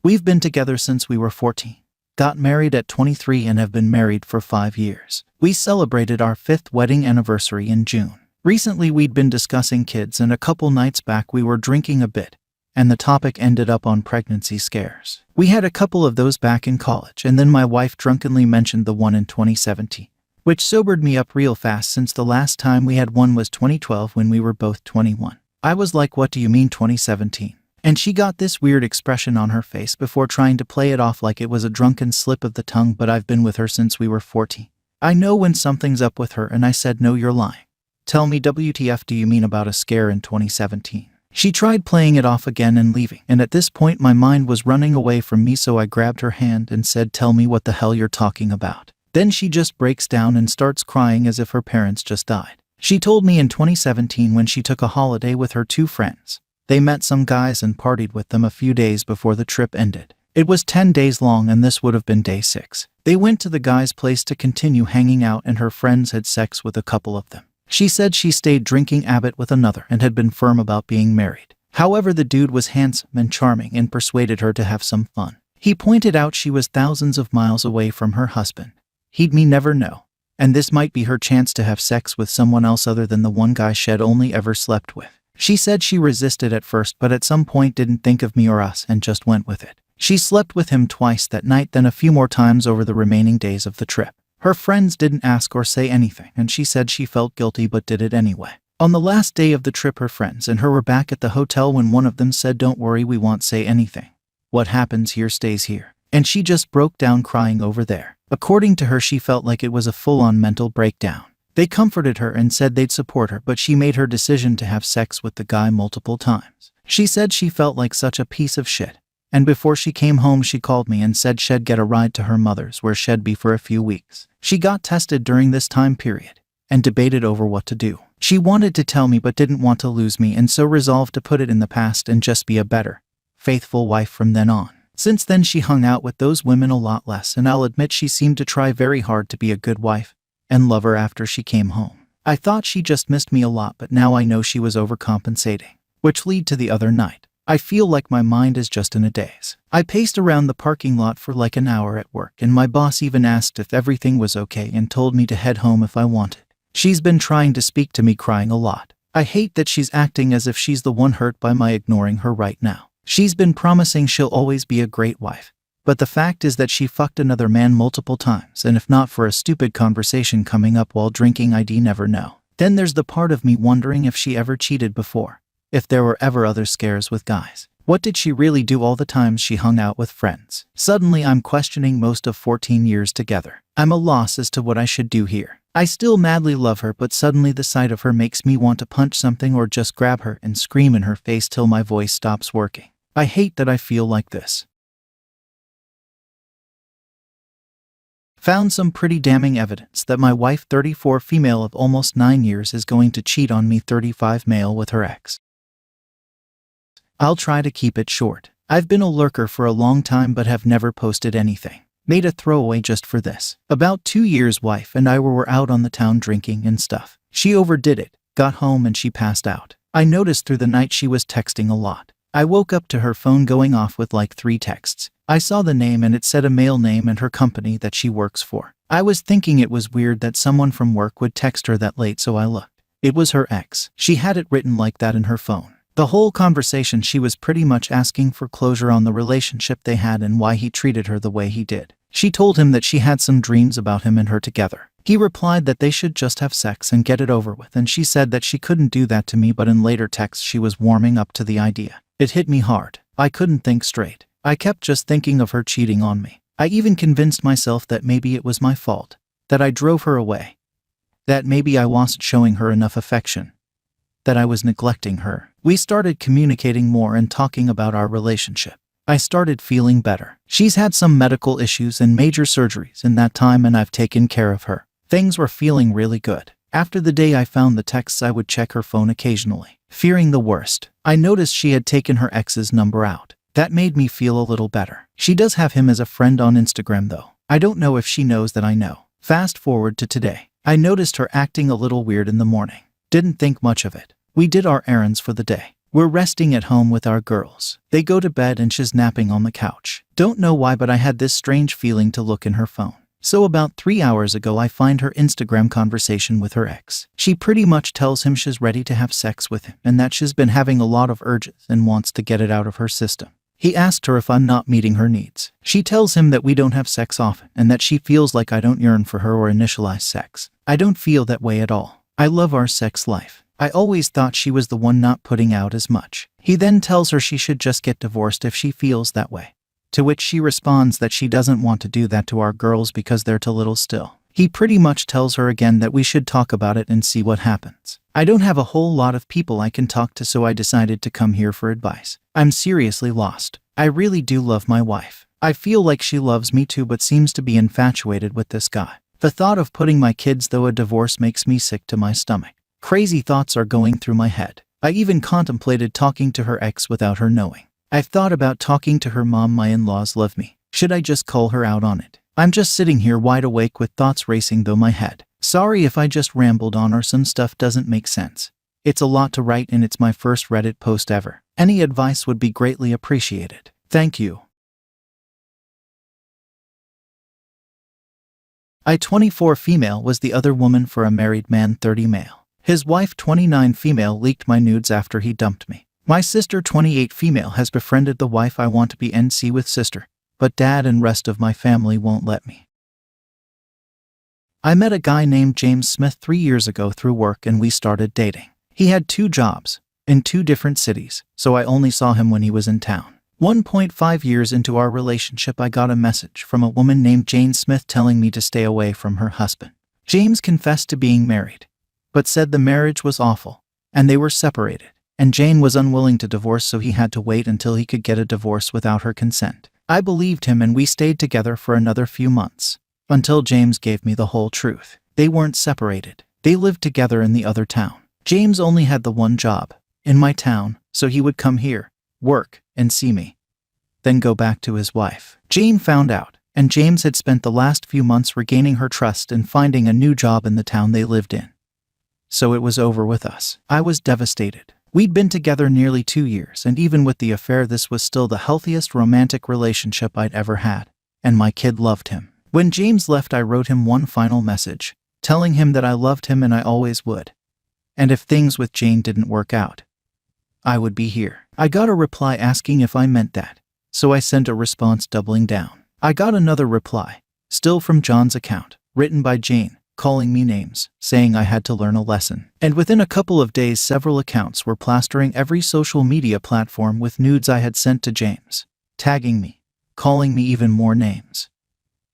We've been together since we were 14. Got married at 23 and have been married for 5 years. We celebrated our 5th wedding anniversary in June. Recently we'd been discussing kids, and a couple nights back we were drinking a bit, and the topic ended up on pregnancy scares. We had a couple of those back in college, and then my wife drunkenly mentioned the one in 2017, which sobered me up real fast since the last time we had one was 2012 when we were both 21. I was like, what do you mean 2017? And she got this weird expression on her face before trying to play it off like it was a drunken slip of the tongue, but I've been with her since we were 14. I know when something's up with her, and I said, no, you're lying. Tell me, WTF do you mean about a scare in 2017? She tried playing it off again and leaving, and at this point my mind was running away from me, so I grabbed her hand and said, tell me what the hell you're talking about. Then she just breaks down and starts crying as if her parents just died. She told me in 2017 when she took a holiday with her 2 friends. They met some guys and partied with them a few days before the trip ended. It was 10 days long, and this would have been day 6. They went to the guy's place to continue hanging out, and her friends had sex with a couple of them. She said she stayed drinking Abbott with another and had been firm about being married. However, the dude was handsome and charming and persuaded her to have some fun. He pointed out she was thousands of miles away from her husband. He'd never know. And this might be her chance to have sex with someone else other than the one guy she'd only ever slept with. She said she resisted at first, but at some point didn't think of me or us and just went with it. She slept with him twice that night, then a few more times over the remaining days of the trip. Her friends didn't ask or say anything, and she said she felt guilty but did it anyway. On the last day of the trip, her friends and her were back at the hotel when one of them said, don't worry, we won't say anything. What happens here stays here. And she just broke down crying over there. According to her, she felt like it was a full-on mental breakdown. They comforted her and said they'd support her, but she made her decision to have sex with the guy multiple times. She said she felt like such a piece of shit. And before she came home, she called me and said she'd get a ride to her mother's, where she'd be for a few weeks. She got tested during this time period and debated over what to do. She wanted to tell me but didn't want to lose me, and so resolved to put it in the past and just be a better, faithful wife from then on. Since then, she hung out with those women a lot less, and I'll admit she seemed to try very hard to be a good wife and lover after she came home. I thought she just missed me a lot, but now I know she was overcompensating, which led to the other night. I feel like my mind is just in a daze. I paced around the parking lot for like an hour at work, and my boss even asked if everything was okay and told me to head home if I wanted. She's been trying to speak to me, crying a lot. I hate that she's acting as if she's the one hurt by my ignoring her right now. She's been promising she'll always be a great wife. But the fact is that she fucked another man multiple times, and if not for a stupid conversation coming up while drinking, I'd never know. Then there's the part of me wondering if she ever cheated before. If there were ever other scares with guys. What did she really do all the times she hung out with friends? Suddenly I'm questioning most of 14 years together. I'm a loss as to what I should do here. I still madly love her, but suddenly the sight of her makes me want to punch something or just grab her and scream in her face till my voice stops working. I hate that I feel like this. Found some pretty damning evidence that my wife, 34, female of almost 9 years, is going to cheat on me, 35, male, with her ex. I'll try to keep it short. I've been a lurker for a long time but have never posted anything. Made a throwaway just for this. About 2 years, wife and I were out on the town drinking and stuff. She overdid it, got home and she passed out. I noticed through the night she was texting a lot. I woke up to her phone going off with like 3 texts. I saw the name and it said a male name and her company that she works for. I was thinking it was weird that someone from work would text her that late, so I looked. It was her ex. She had it written like that in her phone. The whole conversation, she was pretty much asking for closure on the relationship they had and why he treated her the way he did. She told him that she had some dreams about him and her together. He replied that they should just have sex and get it over with, and she said that she couldn't do that to me, but in later texts she was warming up to the idea. It hit me hard. I couldn't think straight. I kept just thinking of her cheating on me. I even convinced myself that maybe it was my fault, that I drove her away, that maybe I wasn't showing her enough affection, that I was neglecting her. We started communicating more and talking about our relationship. I started feeling better. She's had some medical issues and major surgeries in that time, and I've taken care of her. Things were feeling really good. After the day I found the texts, I would check her phone occasionally, fearing the worst. I noticed she had taken her ex's number out. That made me feel a little better. She does have him as a friend on Instagram though. I don't know if she knows that I know. Fast forward to today. I noticed her acting a little weird in the morning. Didn't think much of it. We did our errands for the day. We're resting at home with our girls. They go to bed and she's napping on the couch. Don't know why, but I had this strange feeling to look in her phone. So about 3 hours ago, I find her Instagram conversation with her ex. She pretty much tells him she's ready to have sex with him and that she's been having a lot of urges and wants to get it out of her system. He asked her if I'm not meeting her needs. She tells him that we don't have sex often and that she feels like I don't yearn for her or initialize sex. I don't feel that way at all. I love our sex life. I always thought she was the one not putting out as much. He then tells her she should just get divorced if she feels that way. To which she responds that she doesn't want to do that to our girls because they're too little still. He pretty much tells her again that we should talk about it and see what happens. I don't have a whole lot of people I can talk to, so I decided to come here for advice. I'm seriously lost. I really do love my wife. I feel like she loves me too, but seems to be infatuated with this guy. The thought of putting my kids through a divorce makes me sick to my stomach. Crazy thoughts are going through my head. I even contemplated talking to her ex without her knowing. I've thought about talking to her mom. My in-laws love me. Should I just call her out on it? I'm just sitting here wide awake with thoughts racing through my head. Sorry if I just rambled on or some stuff doesn't make sense. It's a lot to write and it's my first Reddit post ever. Any advice would be greatly appreciated. Thank you. I 24 female was the other woman for a married man 30 male. His wife 29 female leaked my nudes after he dumped me. My sister 28 female has befriended the wife. I want to be NC with sister, but dad and rest of my family won't let me. I met a guy named James Smith 3 years ago through work and we started dating. He had 2 jobs in 2 different cities, so I only saw him when he was in town. 1.5 years into our relationship, I got a message from a woman named Jane Smith telling me to stay away from her husband. James confessed to being married, but said the marriage was awful and they were separated. And Jane was unwilling to divorce, so he had to wait until he could get a divorce without her consent. I believed him and we stayed together for another few months, until James gave me the whole truth. They weren't separated. They lived together in the other town. James only had the one job in my town, so he would come here, work, and see me, then go back to his wife. Jane found out, and James had spent the last few months regaining her trust and finding a new job in the town they lived in. So it was over with us. I was devastated. We'd been together nearly 2 years, and even with the affair, this was still the healthiest romantic relationship I'd ever had, and my kid loved him. When James left, I wrote him one final message, telling him that I loved him and I always would. And if things with Jane didn't work out, I would be here. I got a reply asking if I meant that, so I sent a response doubling down. I got another reply, still from John's account, written by Jane, calling me names, saying I had to learn a lesson. And within a couple of days, several accounts were plastering every social media platform with nudes I had sent to James, tagging me, calling me even more names,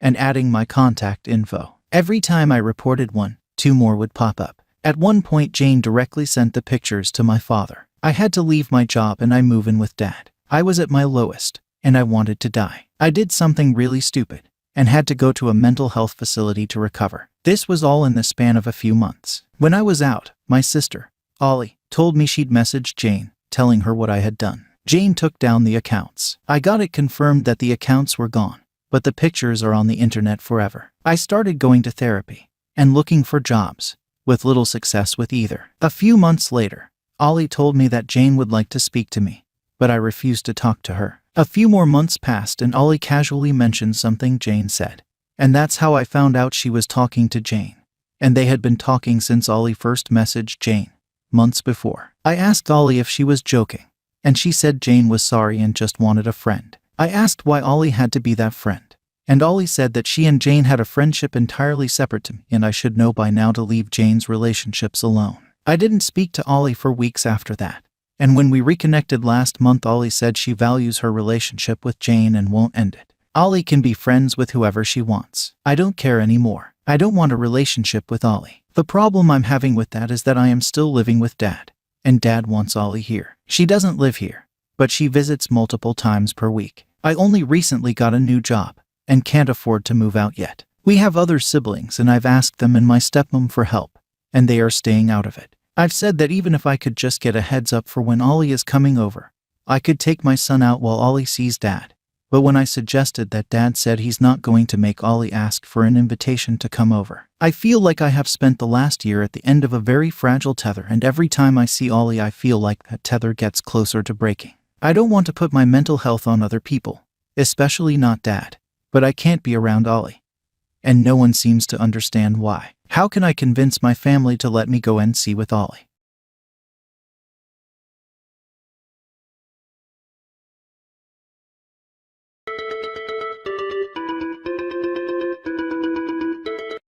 and adding my contact info. Every time I reported one, 2 more would pop up. At one point, Jane directly sent the pictures to my father. I had to leave my job and I move in with dad. I was at my lowest, and I wanted to die. I did something really stupid, and had to go to a mental health facility to recover. This was all in the span of a few months. When I was out, my sister, Ollie, told me she'd messaged Jane, telling her what I had done. Jane took down the accounts. I got it confirmed that the accounts were gone, but the pictures are on the internet forever. I started going to therapy and looking for jobs, with little success with either. A few months later, Ollie told me that Jane would like to speak to me, but I refused to talk to her. A few more months passed and Ollie casually mentioned something Jane said. And that's how I found out she was talking to Jane. And they had been talking since Ollie first messaged Jane, months before. I asked Ollie if she was joking, and she said Jane was sorry and just wanted a friend. I asked why Ollie had to be that friend, and Ollie said that she and Jane had a friendship entirely separate to me and I should know by now to leave Jane's relationships alone. I didn't speak to Ollie for weeks after that. And when we reconnected last month, Ollie said she values her relationship with Jane and won't end it. Ollie can be friends with whoever she wants. I don't care anymore. I don't want a relationship with Ollie. The problem I'm having with that is that I am still living with dad, and dad wants Ollie here. She doesn't live here, but she visits multiple times per week. I only recently got a new job and can't afford to move out yet. We have other siblings and I've asked them and my stepmom for help, and they are staying out of it. I've said that even if I could just get a heads up for when Ollie is coming over, I could take my son out while Ollie sees dad, But when I suggested that, Dad said he's not going to make Ollie ask for an invitation to come over. I feel like I have spent the last year at the end of a very fragile tether, and every time I see Ollie I feel like that tether gets closer to breaking. I don't want to put my mental health on other people, especially not Dad, but I can't be around Ollie. And no one seems to understand why. How can I convince my family to let me go and see with Ollie?